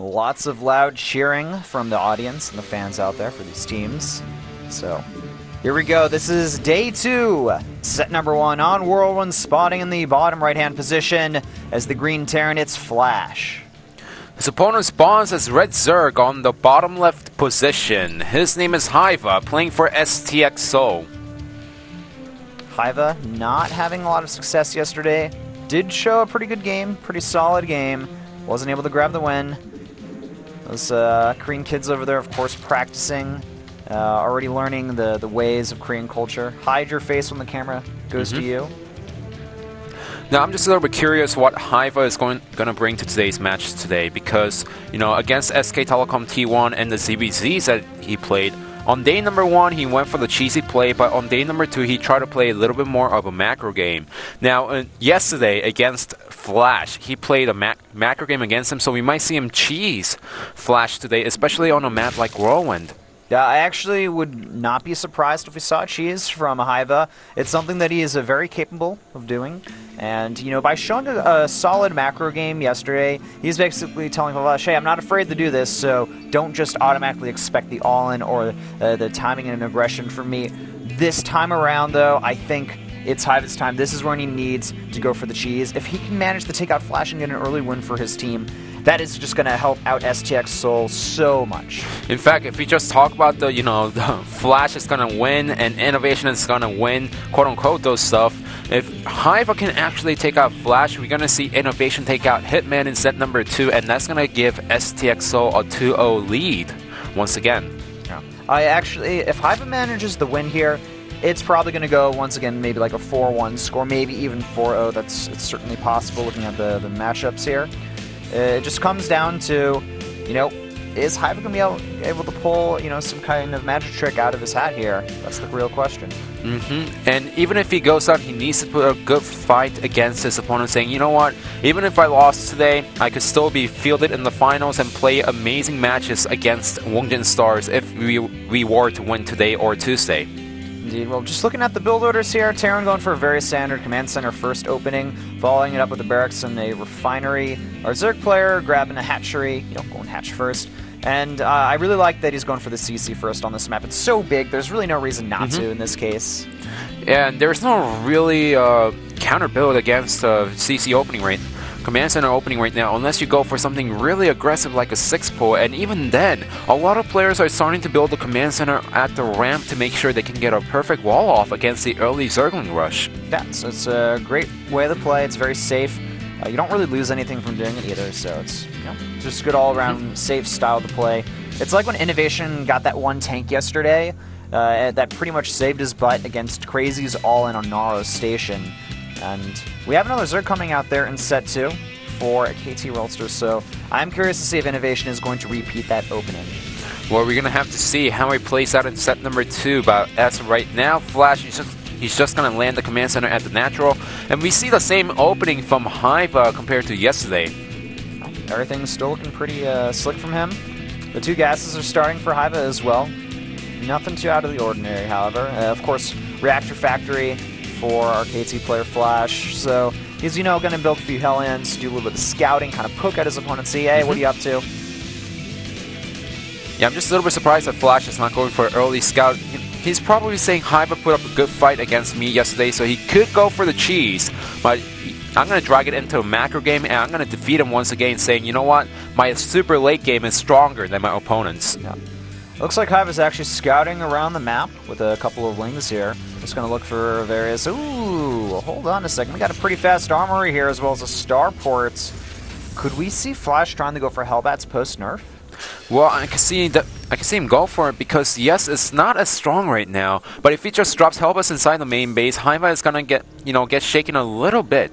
Lots of loud cheering from the audience and the fans out there for these teams. So, here we go. This is day 2. Set number 1 on Whirlwind, spotting in the bottom right-hand position as the green Terran hits Flash. His opponent spawns as Red Zerg on the bottom left position. His name is hyvaa, playing for STX Seoul. hyvaa not having a lot of success yesterday. Did show a pretty good game, pretty solid game. Wasn't able to grab the win. Those Korean kids over there, of course, practicing, already learning the ways of Korean culture. Hide your face when the camera goes to you. Now, I'm just a little bit curious what hyvaa is going to bring to today's match today, because, you know, against SK Telecom T1 and the ZBZs that he played, on day number 1 he went for the cheesy play, but on day number 2 he tried to play a little bit more of a macro game. Now, yesterday against Flash, he played a macro game against him, so we might see him cheese Flash today, especially on a map like Whirlwind. Yeah, I actually would not be surprised if we saw cheese from hyvaa. It's something that he is very capable of doing. And, you know, by showing a solid macro game yesterday, he's basically telling Flash, hey, I'm not afraid to do this, so don't just automatically expect the all-in or the timing and aggression from me. This time around, though, I think it's hyvaa's time. This is when he needs to go for the cheese. If he can manage to take out Flash and get an early win for his team, that is just going to help out STX Seoul so much. In fact, if we just talk about the Flash is going to win and Innovation is going to win, quote-unquote, those stuff, if hyvaa can actually take out Flash, we're going to see Innovation take out Hitman in set number 2, and that's going to give STX Seoul a 2-0 lead once again. Yeah. If hyvaa manages the win here, it's probably going to go, once again, maybe like a 4-1 score, maybe even 4-0. It's certainly possible looking at the matchups here. It just comes down to, you know, is hyvaa going to be able to pull, you know, some kind of magic trick out of his hat here? That's the real question. And even if he goes out, he needs to put a good fight against his opponent, saying, you know what, even if I lost today, I could still be fielded in the finals and play amazing matches against Wongjin Stars if we were to win today or Tuesday. Indeed. Well, just looking at the build orders here, Terran going for a very standard command center first opening, following it up with a barracks and a refinery. Our Zerg player grabbing a hatchery, you know, going hatch first. And I really like that he's going for the CC first on this map. It's so big, there's really no reason not to in this case. And there's no really counter build against CC opening rate. Command Center opening right now, unless you go for something really aggressive like a 6-pull, and even then, a lot of players are starting to build the Command Center at the ramp to make sure they can get a perfect wall off against the early Zergling rush. Yeah, so it's a great way to play, it's very safe. You don't really lose anything from doing it either, so it's, you know, just a good all-around safe style to play. It's like when Innovation got that one tank yesterday, that pretty much saved his butt against Crazy's all-in on Naro Station. And we have another Zerg coming out there in set 2 for a KT Rolster, so I'm curious to see if Innovation is going to repeat that opening. Well, we're going to have to see how he plays out in set number 2, but as of right now, Flash, he's just going to land the Command Center at the natural, and we see the same opening from hyvaa compared to yesterday. Everything's still looking pretty slick from him. The 2 gases are starting for hyvaa as well. Nothing too out of the ordinary, however. Of course, Reactor Factory for our KT player Flash, so he's, you know, going to build a few Hellions, do a little bit of scouting, kind of poke at his opponent, see, hey, what are you up to? Yeah, I'm just a little bit surprised that Flash is not going for an early scout. He's probably saying hyvaa put up a good fight against me yesterday, so he could go for the cheese, but I'm going to drag it into a macro game, and I'm going to defeat him once again, saying, you know what, my super late game is stronger than my opponent's. Yeah. Looks like hyvaa's actually scouting around the map with a couple of wings here. Just going to look for various... Ooh, hold on a second. We got a pretty fast armory here as well as a starport. Could we see Flash trying to go for Hellbats post-nerf? Well, I can see him go for it because, yes, it's not as strong right now. But if he just drops Hellbats inside the main base, hyvaa is going to get shaken a little bit.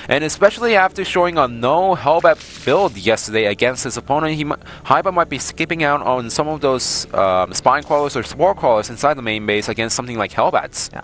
And especially after showing a no Hellbat build yesterday against his opponent, hyvaa might be skipping out on some of those Spine Crawlers or Spore Crawlers inside the main base against something like Hellbats. Yeah.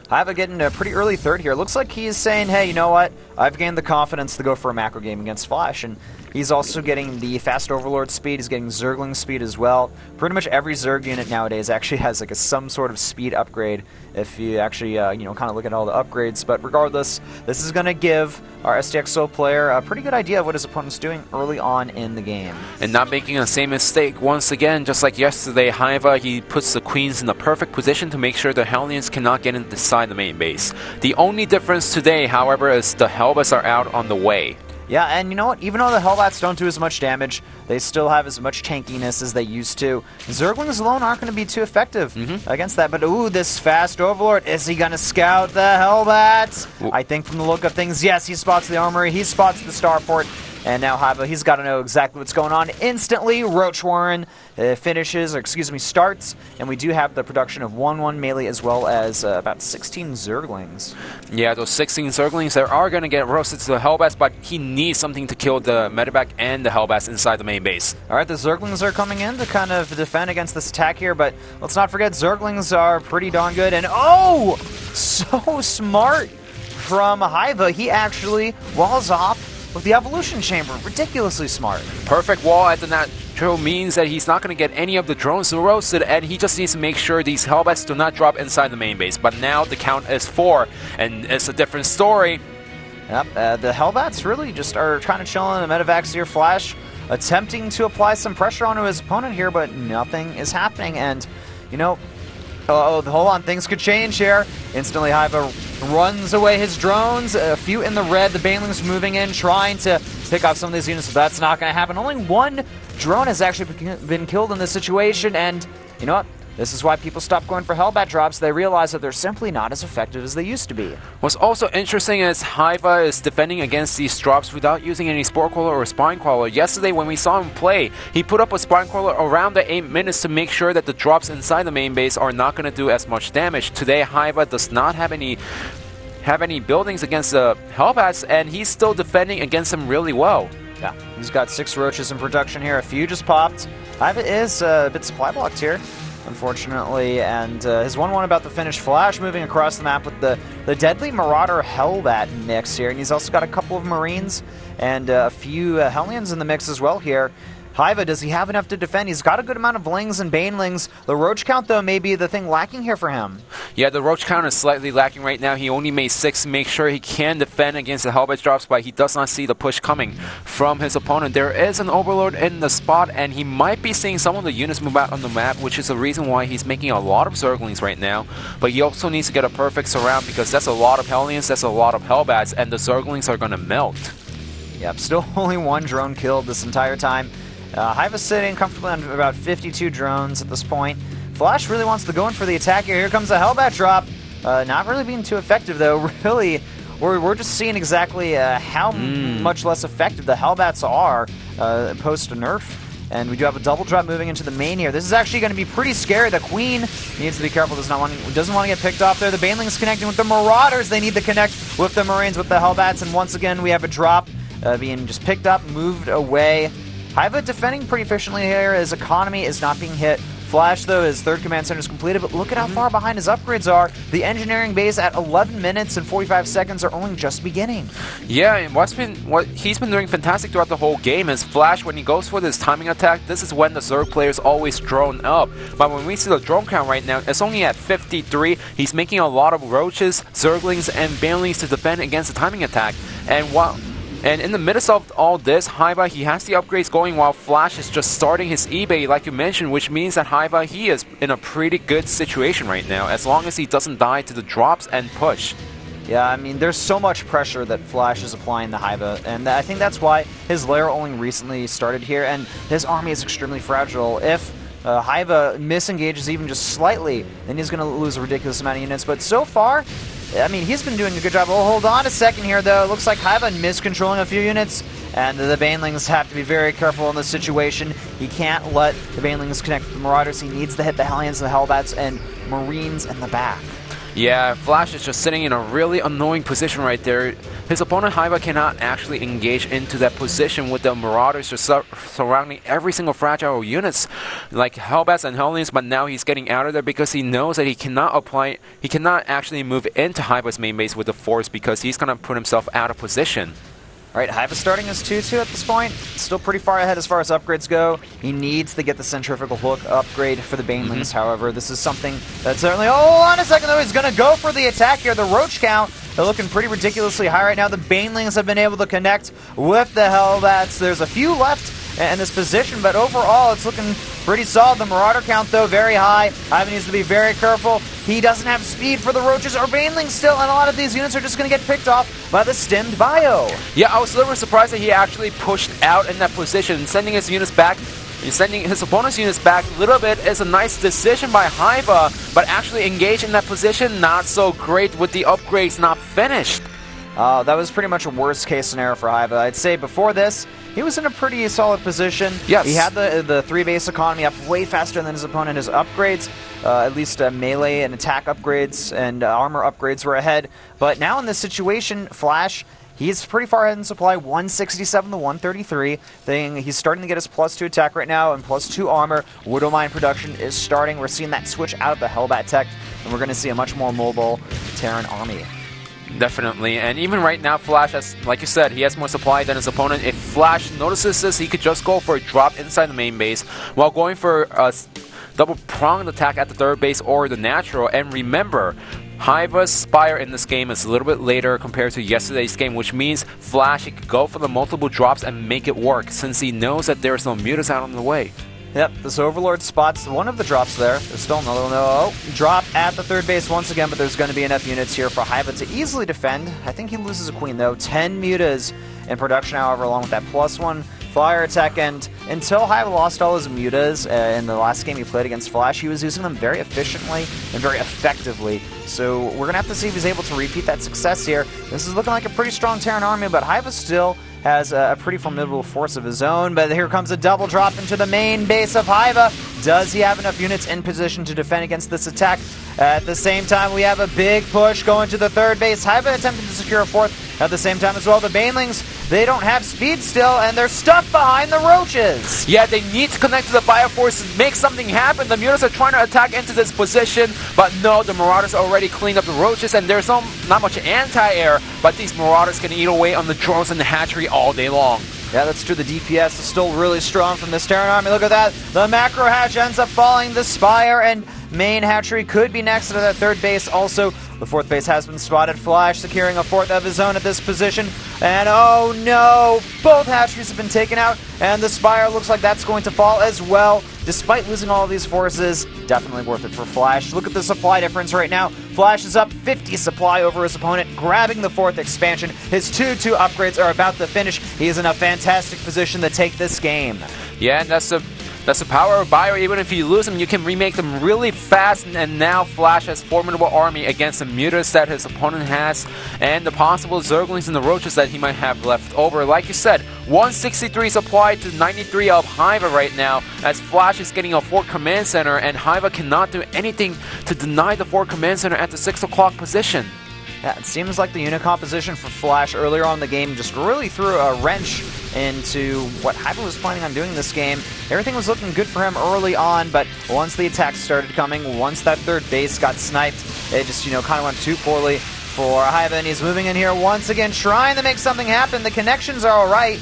hyvaa getting a pretty early third here. Looks like he's saying, hey, you know what? I've gained the confidence to go for a macro game against Flash, and he's also getting the fast Overlord speed, he's getting Zergling speed as well. Pretty much every Zerg unit nowadays actually has like some sort of speed upgrade if you actually, you know, kind of look at all the upgrades. But regardless, this is going to give our STX solo player a pretty good idea of what his opponent's doing early on in the game. And not making the same mistake once again, just like yesterday, hyvaa, he puts the queens in the perfect position to make sure the Hellions cannot get inside the main base. The only difference today, however, is the Hellbats are out on the way. Yeah, and you know what? Even though the Hellbats don't do as much damage, they still have as much tankiness as they used to. Zerglings alone aren't going to be too effective against that. But ooh, this fast Overlord, is he going to scout the Hellbats? I think from the look of things, yes, he spots the armory, he spots the starport. And now hyvaa, he's got to know exactly what's going on. Instantly, Roach Warren starts, and we do have the production of 1-1 melee as well as about 16 Zerglings. Yeah, those 16 Zerglings, they are going to get roasted to the Hellbats, but he needs something to kill the Medevac and the Hellbats inside the main base. Alright, the Zerglings are coming in to kind of defend against this attack here, but let's not forget Zerglings are pretty darn good, and oh! So smart from hyvaa, he actually walls off with the Evolution Chamber. Ridiculously smart. Perfect wall at the natural means that he's not going to get any of the drones roasted, and he just needs to make sure these Hellbats do not drop inside the main base. But now the count is 4, and it's a different story. Yep, the Hellbats really just are trying to chill in the Medevacs here. Flash attempting to apply some pressure onto his opponent here, but nothing is happening. And, you know, hold on, things could change here. Instantly, hyvaa runs away his drones. A few in the red. The Banelings moving in, trying to pick off some of these units, but that's not going to happen. Only one drone has actually been killed in this situation, and you know what? This is why people stop going for Hellbat drops. They realize that they're simply not as effective as they used to be. What's also interesting is hyvaa is defending against these drops without using any Spore Crawler or Spine Crawler. Yesterday when we saw him play, he put up a Spine Crawler around the 8 minutes to make sure that the drops inside the main base are not going to do as much damage. Today, hyvaa does not have any buildings against the Hellbats, and he's still defending against them really well. Yeah, he's got 6 roaches in production here. A few just popped. hyvaa is a bit supply blocked here, unfortunately, and his 1-1 about to finish. Flash moving across the map with the deadly Marauder Hellbat mix here, and he's also got a couple of Marines and a few Hellions in the mix as well here. hyvaa, does he have enough to defend? He's got a good amount of Lings and Banelings. The Roach count, though, may be the thing lacking here for him. Yeah, the Roach count is slightly lacking right now. He only made 6 to make sure he can defend against the Hellbat drops, but he does not see the push coming from his opponent. There is an Overlord in the spot, and he might be seeing some of the units move out on the map, which is the reason why he's making a lot of Zerglings right now. But he also needs to get a perfect surround, because that's a lot of Hellions, that's a lot of Hellbats, and the Zerglings are going to melt. Yep, still only 1 drone killed this entire time. hyvaa sitting comfortably on about 52 drones at this point. Flash really wants to go in for the attack here. Here comes a Hellbat drop. Not really being too effective, though. Really, we're just seeing exactly how much less effective the Hellbats are post-nerf. And we do have a double drop moving into the main here. This is actually going to be pretty scary. The Queen needs to be careful. Doesn't want to get picked off there. The Banelings connecting with the Marauders. They need to connect with the Marines, with the Hellbats. And once again, we have a drop being just picked up, moved away. hyvaa defending pretty efficiently here. His economy is not being hit. Flash, though, his 3rd command center is completed, but look at how far behind his upgrades are. The engineering base at 11 minutes and 45 seconds are only just beginning. Yeah, and what he's been doing fantastic throughout the whole game is Flash, when he goes for this timing attack, this is when the Zerg players always drone up. But when we see the drone count right now, it's only at 53. He's making a lot of Roaches, Zerglings, and Banelings to defend against the timing attack. And in the midst of all this, hyvaa, he has the upgrades going while Flash is just starting his eBay, like you mentioned, which means that hyvaa, he is in a pretty good situation right now, as long as he doesn't die to the drops and push. Yeah, I mean, there's so much pressure that Flash is applying to hyvaa, and I think that's why his lair only recently started here, and his army is extremely fragile. If hyvaa misengages even just slightly, then he's going to lose a ridiculous amount of units, but so far, I mean, he's been doing a good job. Well, hold on a second here, though. It looks like hyvaa miscontrolling a few units, and the Banelings have to be very careful in this situation. He can't let the Banelings connect with the Marauders. He needs to hit the Hellions and the Hellbats and Marines in the back. Yeah, Flash is just sitting in a really annoying position right there. His opponent Hyvaa cannot actually engage into that position with the Marauders just surrounding every single fragile units like Hellbats and Hellions, but now he's getting out of there because he knows that he cannot actually move into Hyvaa's main base with the Force because he's going to put himself out of position. Alright, Hyvaa starting his 2-2 at this point. Still pretty far ahead as far as upgrades go. He needs to get the Centrifugal Hook upgrade for the Banelings, however. This is something that's certainly... Oh, hold on a second, though. He's going to go for the attack here. The Roach count, they're looking pretty ridiculously high right now. The Banelings have been able to connect with the Hellbats. There's a few left in this position, but overall, it's looking pretty solid. The Marauder count, though, very high. Hyvaa needs to be very careful. He doesn't have speed for the Roaches or Banelings still, and a lot of these units are just going to get picked off by the stemmed bio. Yeah, I was a little surprised that he actually pushed out in that position, sending his units back. Sending his opponent's units back a little bit is a nice decision by Hyvaa, but actually engage in that position, not so great with the upgrades not finished. That was pretty much a worst-case scenario for Hyvaa. I'd say before this, he was in a pretty solid position. Yes. He had the 3-base economy up way faster than his opponent. His upgrades, at least melee and attack upgrades and armor upgrades were ahead. But now in this situation, Flash, he's pretty far ahead in supply, 167 to 133. He's starting to get his +2 attack right now and +2 armor. Widowmine production is starting. We're seeing that switch out of the Hellbat tech, and we're going to see a much more mobile Terran army. Definitely, and even right now, Flash has, like you said, he has more supply than his opponent. If Flash notices this, he could just go for a drop inside the main base while going for a double-pronged attack at the third base or the natural. And remember, Hyvaa's Spire in this game is a little bit later compared to yesterday's game, which means Flash could go for the multiple drops and make it work since he knows that there's no Mutas out on the way. Yep, this Overlord spots one of the drops there. There's still another one. Oh, drop at the third base once again, but there's going to be enough units here for Hyvaa to easily defend. I think he loses a Queen, though. 10 Mutas in production, however, along with that +1 flyer attack. And until Hyvaa lost all his Mutas in the last game he played against Flash, he was using them very efficiently and very effectively. So we're going to have to see if he's able to repeat that success here. This is looking like a pretty strong Terran army, but Hyvaa still has a pretty formidable force of his own, but here comes a double drop into the main base of Hyvaa. Does he have enough units in position to defend against this attack? At the same time, we have a big push going to the third base. Hyvaa attempting to secure a fourth at the same time as well. The Banelings, they don't have speed still, and they're stuck behind the Roaches. Yeah, they need to connect to the Bioforce to make something happen. The Mutas are trying to attack into this position, but no, the Marauders already cleaned up the Roaches, and there's not much anti-air, but these Marauders can eat away on the drones and the hatchery all day long. Yeah, that's true. The DPS is still really strong from this Terran army. Look at that. The macro hatch ends up falling. The Spire and main hatchery could be next to that third base. Also, the fourth base has been spotted. Flash securing a fourth of his own at this position. And oh no, both hatcheries have been taken out. And the Spire looks like that's going to fall as well. Despite losing all of these forces, definitely worth it for Flash. Look at the supply difference right now. Flash is up 50 supply over his opponent, grabbing the fourth expansion. His 2-2 upgrades are about to finish. He is in a fantastic position to take this game. Yeah, and that's the power of Bio. Even if you lose them, you can remake them really fast, and now Flash has formidable army against the Mutas that his opponent has, and the possible Zerglings and the Roaches that he might have left over. Like you said, 163 supply to 93 of Hyvaa right now, as Flash is getting a 4th command center, and Hyvaa cannot do anything to deny the 4th command center at the 6 o'clock position. Yeah, it seems like the unit composition for Flash earlier on in the game just really threw a wrench into what Hyvaa was planning on doing this game. Everything was looking good for him early on, but once the attacks started coming, once that third base got sniped, it just, kind of went too poorly for Hyvaa, and he's moving in here once again, trying to make something happen. The connections are alright.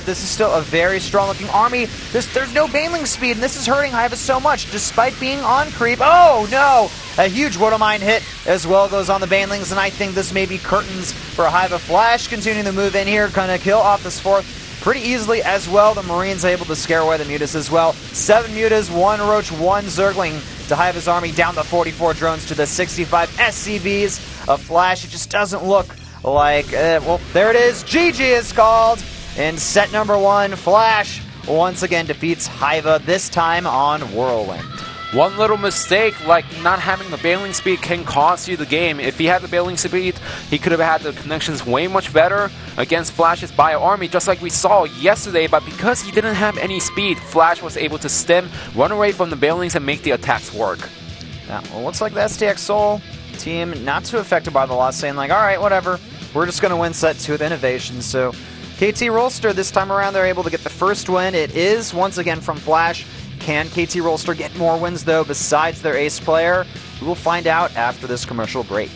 This is still a very strong-looking army. There's no Baneling speed, and this is hurting Hyvaa so much, despite being on creep. Oh, no! A huge Widowmine hit as well goes on the Banelings, and I think this may be curtains for Hyvaa. Flash continuing to move in here, gonna kill off this fourth pretty easily as well. The Marines able to scare away the Mutas as well. 7 Mutas, 1 Roach, 1 Zergling to Hyvaa's army, down to 44 drones to the 65 SCVs of Flash. It just doesn't look like, well, there it is. GG is called. In set number 1, Flash once again defeats Hyvaa, this time on Whirlwind. One little mistake, like not having the bailing speed, can cost you the game. If he had the bailing speed, he could have had the connections way much better against Flash's bio army, just like we saw yesterday. But because he didn't have any speed, Flash was able to stem, run away from the bailings, and make the attacks work. Yeah, well, looks like the STX Soul team not too affected by the loss, saying like, all right, whatever, we're just going to win set 2 with innovation. So KT Rolster, this time around, they're able to get the first win. It is, once again, from Flash. Can KT Rolster get more wins, though, besides their ace player? We will find out after this commercial break.